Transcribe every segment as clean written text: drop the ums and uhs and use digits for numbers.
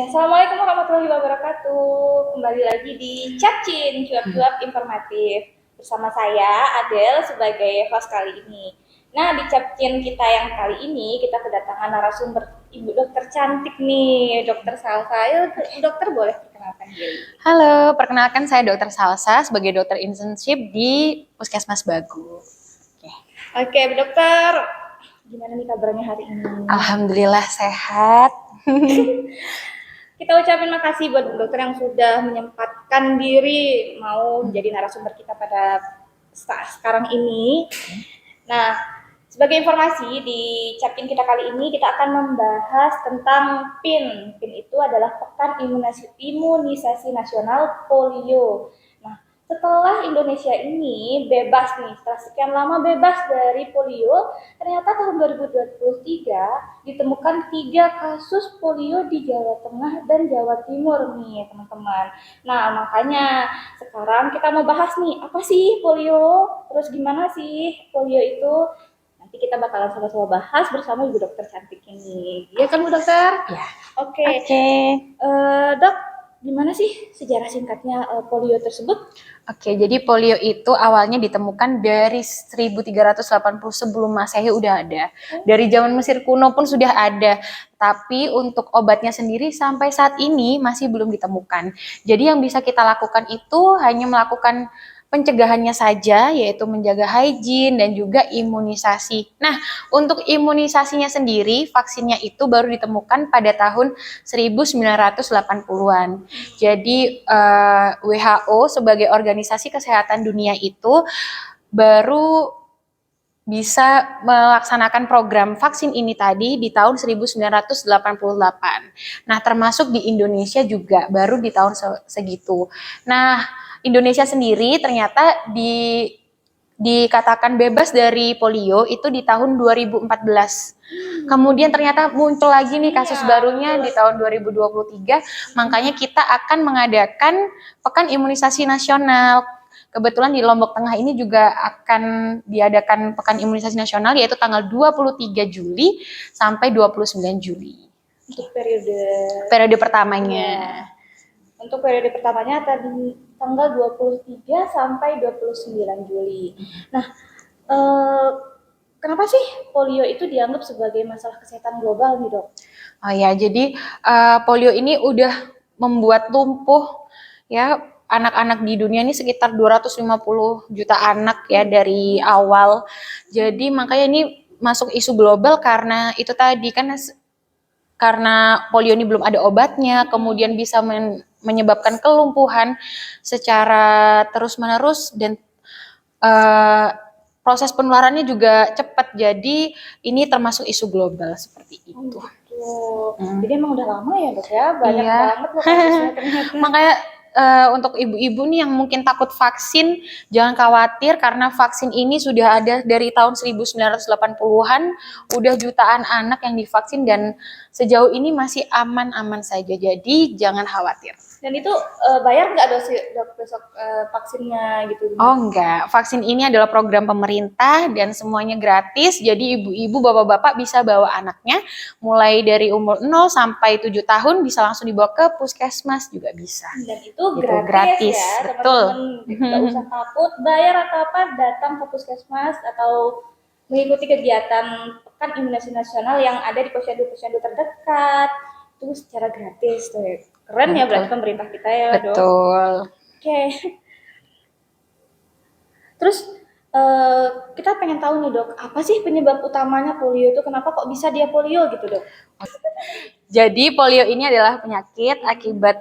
Assalamualaikum warahmatullahi wabarakatuh. Kembali lagi di Capcin, cuap-cuap informatif. Bersama saya, Adel, sebagai host kali ini. Nah, di Capcin kita yang kali ini, kita kedatangan narasumber Ibu Dokter cantik nih, Dokter Salsa. Ayo, dokter boleh perkenalkan diri. Halo, perkenalkan saya Dokter Salsa sebagai dokter internship di Puskesmas Bagu. Oke, Bu Dokter. Gimana nih kabarnya hari ini? Alhamdulillah sehat. Kita ucapin makasih buat Bu Dokter yang sudah menyempatkan diri mau menjadi narasumber kita pada sekarang ini. Nah, sebagai informasi di Capin kita kali ini kita akan membahas tentang PIN. PIN itu adalah Pekan Imunisasi Nasional Polio. Nah, setelah Indonesia ini bebas nih, setelah sekian lama bebas dari polio, ternyata tahun 2023 ditemukan 3 kasus polio di Jawa Tengah dan Jawa Timur nih, teman-teman. Nah, makanya sekarang kita mau bahas nih, apa sih polio? Terus gimana sih polio itu? Nanti kita bakalan sama-sama bahas bersama Ibu Dokter cantik ini. Iya kan Bu Dokter? Ya. Oke. Dok, gimana sih sejarah singkatnya polio tersebut? Oke, jadi polio itu awalnya ditemukan dari 1380 sebelum Masehi udah ada. Dari zaman Mesir kuno pun sudah ada. Tapi untuk obatnya sendiri sampai saat ini masih belum ditemukan. Jadi yang bisa kita lakukan itu hanya melakukan pencegahannya saja, yaitu menjaga hygiene dan juga imunisasi. Nah, untuk imunisasinya sendiri, vaksinnya itu baru ditemukan pada tahun 1980-an. Jadi WHO sebagai organisasi kesehatan dunia itu baru bisa melaksanakan program vaksin ini tadi di tahun 1988. Nah, termasuk di Indonesia juga baru di tahun segitu. Nah, Indonesia sendiri ternyata dikatakan bebas dari polio itu di tahun 2014. Kemudian ternyata muncul lagi nih kasus barunya di tahun 2023, makanya kita akan mengadakan Pekan Imunisasi Nasional. Kebetulan di Lombok Tengah ini juga akan diadakan Pekan Imunisasi Nasional, yaitu tanggal 23 Juli sampai 29 Juli. Untuk periode pertamanya. Untuk periode pertamanya tadi tanggal 23 sampai 29 Juli. Nah, kenapa sih polio itu dianggap sebagai masalah kesehatan global nih, Dok? Oh ya, jadi polio ini udah membuat lumpuh ya anak-anak di dunia ini sekitar 250 juta anak ya dari awal. Jadi makanya ini masuk isu global karena itu tadi kan karena polio ini belum ada obatnya, kemudian bisa menyebabkan kelumpuhan secara terus-menerus dan proses penularannya juga cepat. Jadi ini termasuk isu global seperti itu. Jadi emang udah lama ya, Dok ya? Banyak banget loh kasusnya ternyata. Makanya untuk ibu-ibu nih yang mungkin takut vaksin, jangan khawatir karena vaksin ini sudah ada dari tahun 1980-an, udah jutaan anak yang divaksin dan sejauh ini masih aman-aman saja. Jadi jangan khawatir. Dan itu bayar nggak dok besok vaksinnya gitu? Oh enggak, vaksin ini adalah program pemerintah dan semuanya gratis. Jadi ibu-ibu, bapak-bapak bisa bawa anaknya mulai dari umur 0 sampai 7 tahun bisa langsung dibawa ke puskesmas juga bisa. Dan itu gratis ya, betul. Nggak usah takut bayar atau apa, datang ke puskesmas atau mengikuti kegiatan Pekan Imunisasi Nasional yang ada di posyandu-posyandu terdekat itu secara gratis tuh. Keren ya berarti pemerintah kita ya, Dok. Betul. Oke. Terus kita pengen tahu nih, Dok, apa sih penyebab utamanya polio itu? Kenapa kok bisa dia polio gitu, Dok? Jadi polio ini adalah penyakit akibat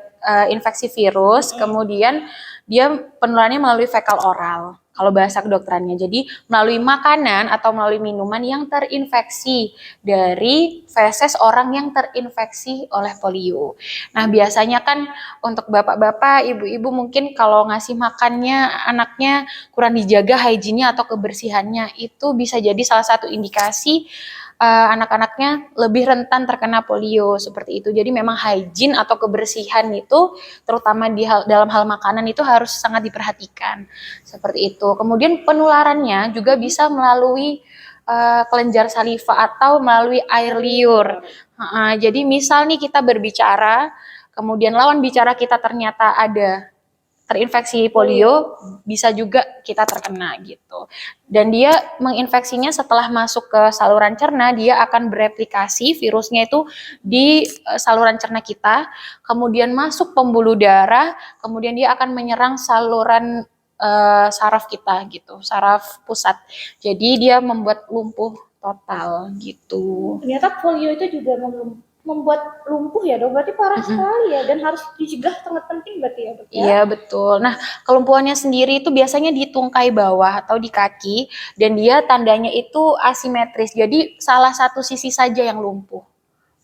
infeksi virus, kemudian dia penularannya melalui fekal oral. Kalau bahasa kedokterannya, jadi melalui makanan atau melalui minuman yang terinfeksi dari feses orang yang terinfeksi oleh polio. Nah, biasanya kan untuk bapak-bapak, ibu-ibu mungkin kalau ngasih makannya anaknya kurang dijaga hygiene-nya atau kebersihannya, itu bisa jadi salah satu indikasi anak-anaknya lebih rentan terkena polio seperti itu. Jadi memang hygiene atau kebersihan itu terutama dalam hal makanan itu harus sangat diperhatikan seperti itu. Kemudian penularannya juga bisa melalui kelenjar saliva atau melalui air liur. Jadi misal nih kita berbicara kemudian lawan bicara kita ternyata ada terinfeksi polio, bisa juga kita terkena gitu. Dan dia menginfeksinya setelah masuk ke saluran cerna, dia akan bereplikasi virusnya itu di saluran cerna kita, kemudian masuk pembuluh darah, kemudian dia akan menyerang saluran saraf kita gitu, saraf pusat. Jadi dia membuat lumpuh total gitu. Ternyata polio itu juga membuat lumpuh ya dok, berarti parah sekali ya, dan harus dicegah, sangat penting berarti ya dok ya. Iya betul. Nah kelumpuhannya sendiri itu biasanya di tungkai bawah atau di kaki, dan dia tandanya itu asimetris. Jadi salah satu sisi saja yang lumpuh,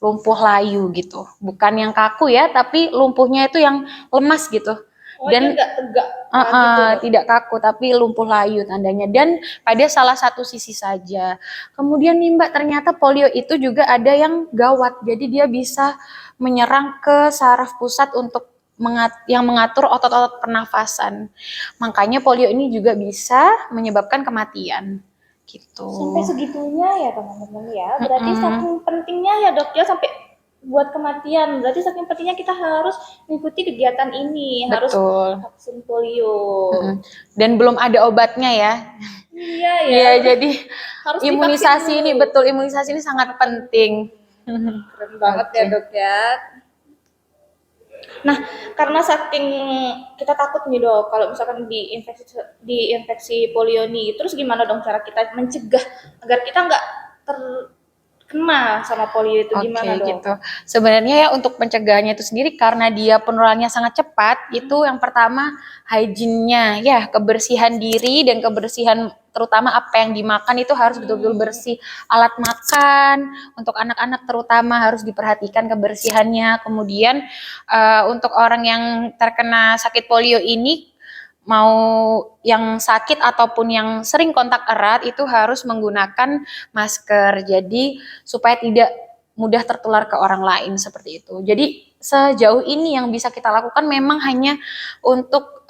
lumpuh layu gitu. Bukan yang kaku ya, tapi lumpuhnya itu yang lemas gitu. Oh, Dan dia nggak tegak gitu dok. tidak kaku tapi lumpuh layu tandanya, dan pada salah satu sisi saja. Kemudian nih Mbak, ternyata polio itu juga ada yang gawat. Jadi dia bisa menyerang ke saraf pusat untuk yang mengatur otot-otot pernafasan. Makanya polio ini juga bisa menyebabkan kematian gitu. Sampai segitunya ya teman-teman ya, berarti saking pentingnya ya dok ya, sampai buat kematian. Berarti saking pentingnya kita harus mengikuti kegiatan ini, harus Betul. vaksin polio. Dan belum ada obatnya ya. Iya ya. Iya, jadi Harus imunisasi divaksin ini dulu. betul, imunisasi ini sangat penting. Keren banget ya dok ya. Nah, karena saking kita takut nih dok, kalau misalkan diinfeksi polio nih, terus gimana dong cara kita mencegah agar kita nggak terkena sama polio itu, gimana dok? Gitu. Sebenarnya ya untuk pencegahannya itu sendiri, karena dia penularannya sangat cepat, itu yang pertama hygiene-nya, ya kebersihan diri dan kebersihan terutama apa yang dimakan itu harus betul-betul bersih. Alat makan untuk anak-anak terutama harus diperhatikan kebersihannya. Kemudian untuk orang yang terkena sakit polio ini, mau yang sakit ataupun yang sering kontak erat itu harus menggunakan masker. Jadi supaya tidak mudah tertular ke orang lain seperti itu. Jadi sejauh ini yang bisa kita lakukan memang hanya untuk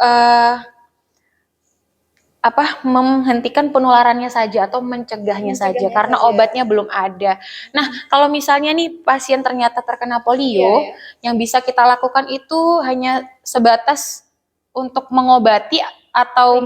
menghentikan penularannya saja atau mencegahnya saja, karena saja. obatnya belum ada. Nah, kalau misalnya nih pasien ternyata terkena polio, yang bisa kita lakukan itu hanya sebatas untuk mengobati atau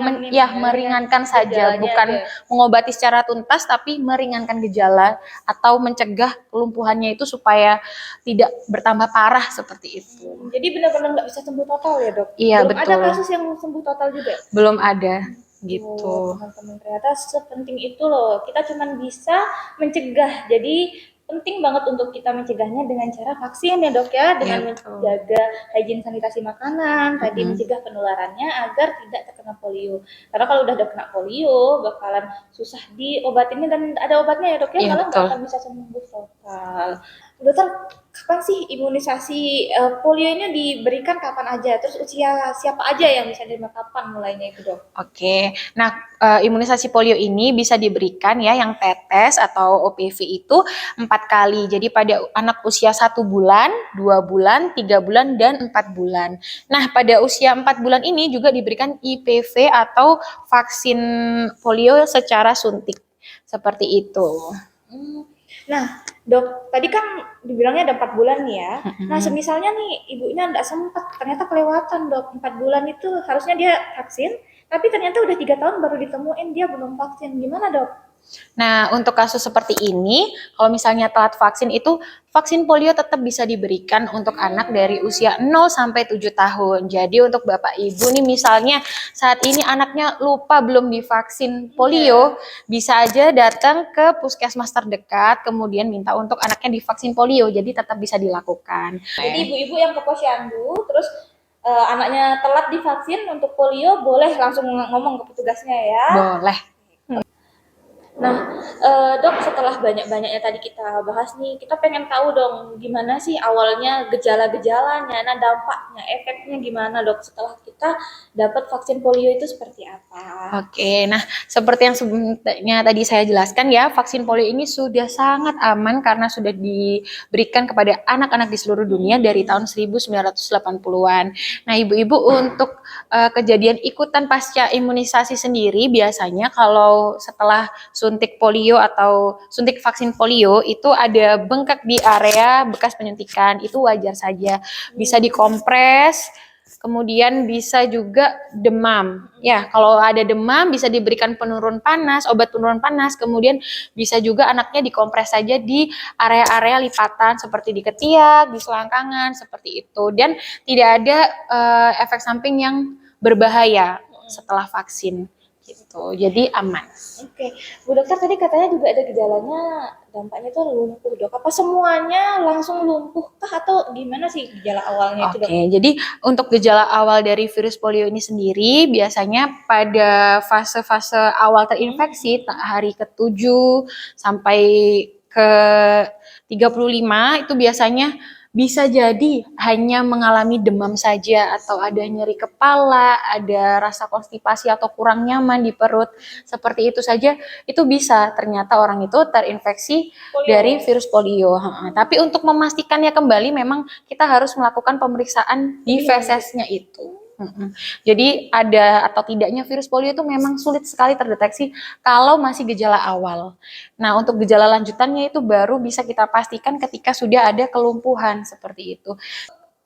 meringankan saja, bukan mengobati secara tuntas, tapi meringankan gejala atau mencegah kelumpuhannya itu supaya tidak bertambah parah seperti itu. Jadi benar-benar nggak bisa sembuh total ya dok? Iya, belum betul. ada kasus yang sembuh total juga? Belum ada gitu. Teman-teman, ternyata sepenting itu loh, kita cuma bisa mencegah. Jadi penting banget untuk kita mencegahnya dengan cara vaksin ya dok ya, dengan menjaga hygiene sanitasi makanan, tadi mencegah penularannya agar tidak terkena polio. Karena kalau udah kena polio bakalan susah diobatinnya, dan ada obatnya ya dok ya, malah nggak akan bisa sembuh total. Dokter, kapan sih imunisasi polio ini diberikan, kapan aja? Terus usia siapa aja yang bisa diterima, kapan mulainya itu dok? Oke, nah imunisasi polio ini bisa diberikan ya yang tetes atau OPV itu 4 kali. Jadi pada anak usia 1 bulan, 2 bulan, 3 bulan, dan 4 bulan. Nah pada usia 4 bulan ini juga diberikan IPV atau vaksin polio secara suntik. Seperti itu. Nah dok, tadi kan dibilangnya ada 4 bulan nih ya. Nah semisalnya nih ibunya nggak sempat, ternyata kelewatan dok, 4 bulan itu harusnya dia vaksin, tapi ternyata udah 3 tahun baru ditemuin dia belum vaksin, gimana dok? Nah, untuk kasus seperti ini, kalau misalnya telat vaksin itu, vaksin polio tetap bisa diberikan untuk anak dari usia 0 sampai 7 tahun. Jadi untuk Bapak Ibu nih misalnya saat ini anaknya lupa belum divaksin polio, bisa aja datang ke puskesmas terdekat, kemudian minta untuk anaknya divaksin polio. Jadi tetap bisa dilakukan. Jadi ibu-ibu yang ke posyandu, terus anaknya telat divaksin untuk polio, boleh langsung ngomong ke petugasnya ya? Boleh. Nah, dok, setelah banyak-banyaknya tadi kita bahas nih, kita pengen tahu dong gimana sih awalnya gejala-gejalanya, nah dampaknya, efeknya gimana dok setelah kita dapat vaksin polio itu seperti apa? Oke, nah seperti yang sebelumnya tadi saya jelaskan ya, vaksin polio ini sudah sangat aman karena sudah diberikan kepada anak-anak di seluruh dunia dari tahun 1980-an. Nah ibu-ibu untuk kejadian ikutan pasca imunisasi sendiri biasanya kalau setelah suntik polio atau suntik vaksin polio itu ada bengkak di area bekas penyuntikan, itu wajar saja. Bisa dikompres, kemudian bisa juga demam. Ya, kalau ada demam bisa diberikan penurun panas, obat penurun panas, kemudian bisa juga anaknya dikompres saja di area-area lipatan seperti di ketiak, di selangkangan, seperti itu. Dan tidak ada efek samping yang berbahaya setelah vaksin gitu. Jadi aman. Oke, Bu Dokter tadi katanya juga ada gejalanya, dampaknya itu lumpuh dok. Apa semuanya langsung lumpuh kah atau gimana sih gejala awalnya itu dok? Oke, jadi untuk gejala awal dari virus polio ini sendiri biasanya pada fase-fase awal terinfeksi, hari ke-7 sampai ke 35 itu biasanya bisa jadi hanya mengalami demam saja atau ada nyeri kepala, ada rasa konstipasi atau kurang nyaman di perut. Seperti itu saja itu bisa ternyata orang itu terinfeksi dari virus polio. Tapi untuk memastikannya kembali memang kita harus melakukan pemeriksaan di fesesnya itu. Jadi ada atau tidaknya virus polio itu memang sulit sekali terdeteksi kalau masih gejala awal. Nah, untuk gejala lanjutannya itu baru bisa kita pastikan ketika sudah ada kelumpuhan seperti itu.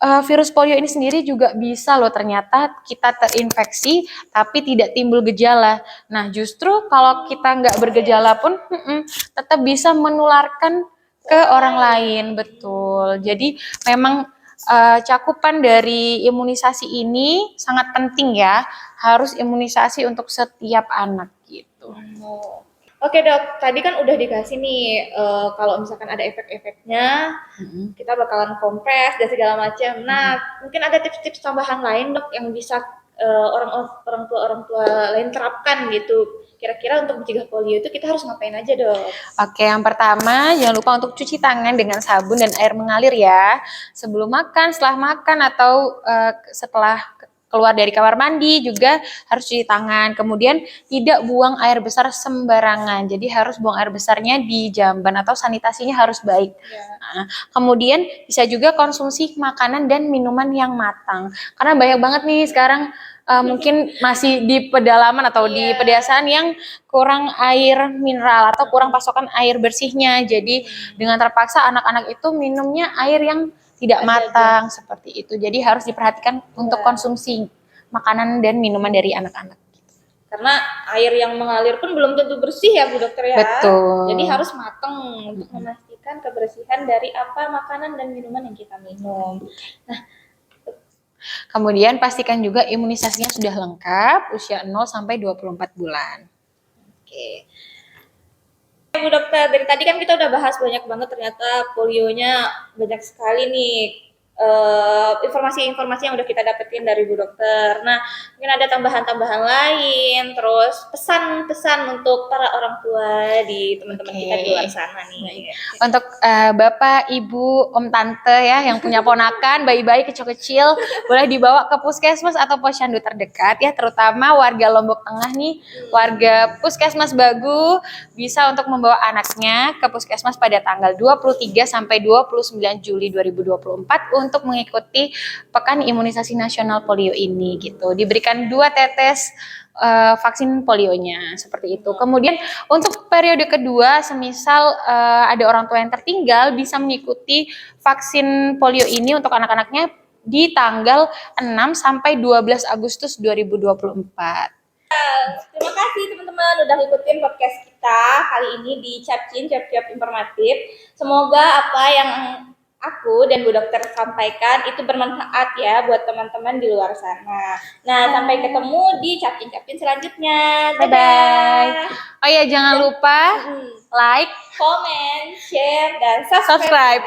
Virus polio ini sendiri juga bisa loh ternyata kita terinfeksi tapi tidak timbul gejala. Nah, justru kalau kita nggak bergejala pun tetap bisa menularkan ke orang lain, betul. Jadi memang cakupan dari imunisasi ini sangat penting ya, harus imunisasi untuk setiap anak gitu. Oke dok, tadi kan udah dikasih nih kalau misalkan ada efek-efeknya, kita bakalan kompres dan segala macam. Nah, mungkin ada tips-tips tambahan lain dok yang bisa orang tua lain terapkan gitu. Kira-kira untuk mencegah polio itu kita harus ngapain aja dok? Oke, yang pertama jangan lupa untuk cuci tangan dengan sabun dan air mengalir ya. Sebelum makan, setelah makan atau setelah keluar dari kamar mandi juga harus cuci tangan. Kemudian tidak buang air besar sembarangan. Jadi harus buang air besarnya di jamban atau sanitasinya harus baik. Nah, kemudian bisa juga konsumsi makanan dan minuman yang matang. Karena banyak banget nih sekarang mungkin masih di pedalaman atau di pedesaan yang kurang air mineral atau kurang pasokan air bersihnya. Jadi dengan terpaksa anak-anak itu minumnya air yang tidak matang seperti itu. Jadi harus diperhatikan untuk konsumsi makanan dan minuman dari anak-anak. Karena air yang mengalir pun belum tentu bersih ya Bu Dokter ya. Betul. Jadi harus matang untuk memastikan kebersihan dari apa makanan dan minuman yang kita minum. Nah, kemudian pastikan juga imunisasinya sudah lengkap usia 0 sampai 24 bulan. Oke. Bu Dokter, dari tadi kan kita udah bahas banyak banget ternyata polionya banyak sekali nih informasi-informasi yang udah kita dapetin dari Bu Dokter. Nah, mungkin ada tambahan-tambahan lain, terus pesan-pesan untuk para orang tua di teman-teman kita di luar sana nih. Untuk Bapak, Ibu, Om, Tante ya yang punya ponakan, bayi-bayi kecil-kecil boleh dibawa ke puskesmas atau posyandu terdekat ya, terutama warga Lombok Tengah nih, warga Puskesmas Bagu bisa untuk membawa anaknya ke puskesmas pada tanggal 23 sampai 29 Juli 2024 untuk mengikuti Pekan Imunisasi Nasional Polio ini gitu. Diberikan 2 tetes vaksin polionya seperti itu. Kemudian untuk periode kedua, semisal ada orang tua yang tertinggal bisa mengikuti vaksin polio ini untuk anak-anaknya di tanggal 6 sampai 12 Agustus 2024. Terima kasih teman-teman udah ngikutin podcast kita kali ini di Capcin, Cap-Cap Informatif. Semoga apa yang aku dan Bu Dokter sampaikan itu bermanfaat ya buat teman-teman di luar sana. Nah, sampai ketemu di Capcin-Capcin selanjutnya. Bye-bye. Oh ya, jangan lupa like, comment, share, dan subscribe. subscribe.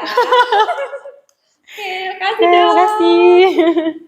Terima kasih. Terima kasih.